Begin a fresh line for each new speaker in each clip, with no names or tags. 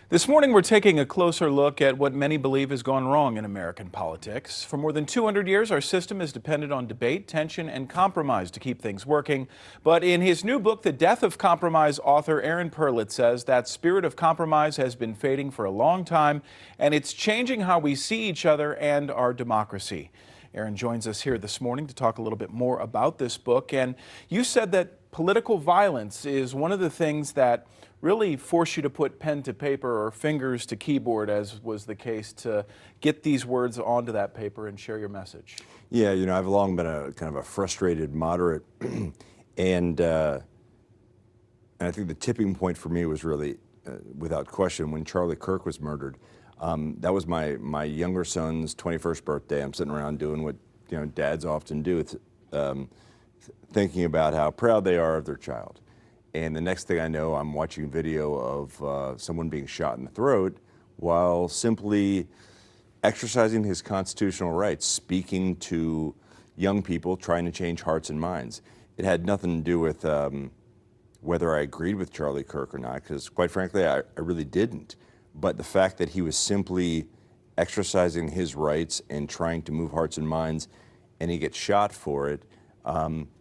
This morning, we're taking a closer look at what many believe has gone wrong in American politics. For more than 200 years, our system has depended on debate, tension, and compromise to keep things working. But in his new book, The Death of Compromise, author Aaron Perlut says that spirit of compromise has been fading for a long time, and it's changing how we see each other and our democracy. Aaron joins us here this morning to talk a little bit more about this book. And you said that political violence is one of the things that really force you to put pen to paper or fingers to keyboard, as was the case, to get these words onto that paper and share your message.
Yeah, I've long been a kind of a frustrated moderate, and I think the tipping point for me was really, without question, when Charlie Kirk was murdered. That was my younger son's 21st birthday. I'm sitting around doing what dads often do, thinking about how proud they are of their child. And the next thing I know, I'm watching video of someone being shot in the throat while simply exercising his constitutional rights, speaking to young people, trying to change hearts and minds. It had nothing to do with whether I agreed with Charlie Kirk or not, because quite frankly, I really didn't. But the fact that he was simply exercising his rights and trying to move hearts and minds, and he gets shot for it,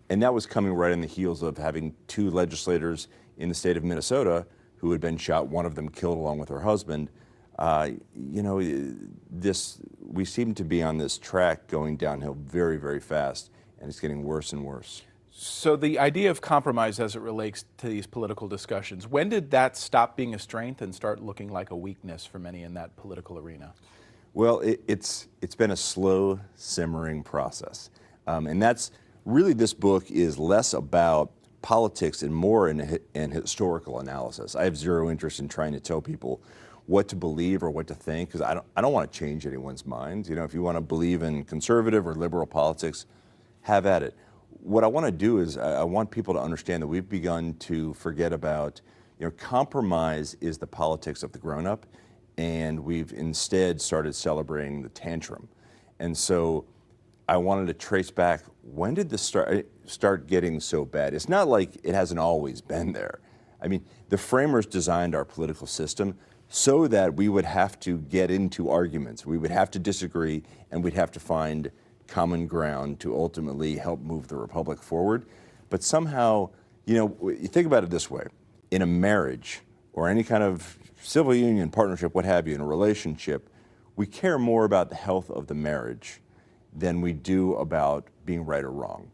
and that was coming right on the heels of having two legislators in the state of Minnesota who had been shot, one of them killed along with her husband. We seem to be on this track going downhill very, very fast, and it's getting worse and worse.
So the idea of compromise as it relates to these political discussions, when did that stop being a strength and start looking like a weakness for many in that political arena?
Well, it's been a slow simmering process, and that's really, this book is less about politics and more in historical analysis. I have zero interest in trying to tell people what to believe or what to think, because I don't want to change anyone's mind. If you want to believe in conservative or liberal politics, have at it. What I want to do is I want people to understand that we've begun to forget about, compromise is the politics of the grown-up, and we've instead started celebrating the tantrum. And so I wanted to trace back, when did this start getting so bad? It's not like it hasn't always been there. I mean, the framers designed our political system so that we would have to get into arguments. We would have to disagree, and we'd have to find common ground to ultimately help move the republic forward. But somehow, you think about it this way. In a marriage or any kind of civil union, partnership, what have you, in a relationship, we care more about the health of the marriage than we do about being right or wrong.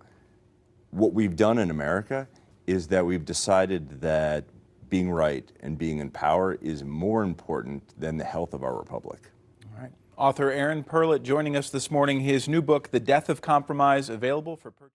What we've done in America is that we've decided that being right and being in power is more important than the health of our republic.
All right. Author Aaron Perlut joining us this morning. His new book, The Death of Compromise, available for purchase.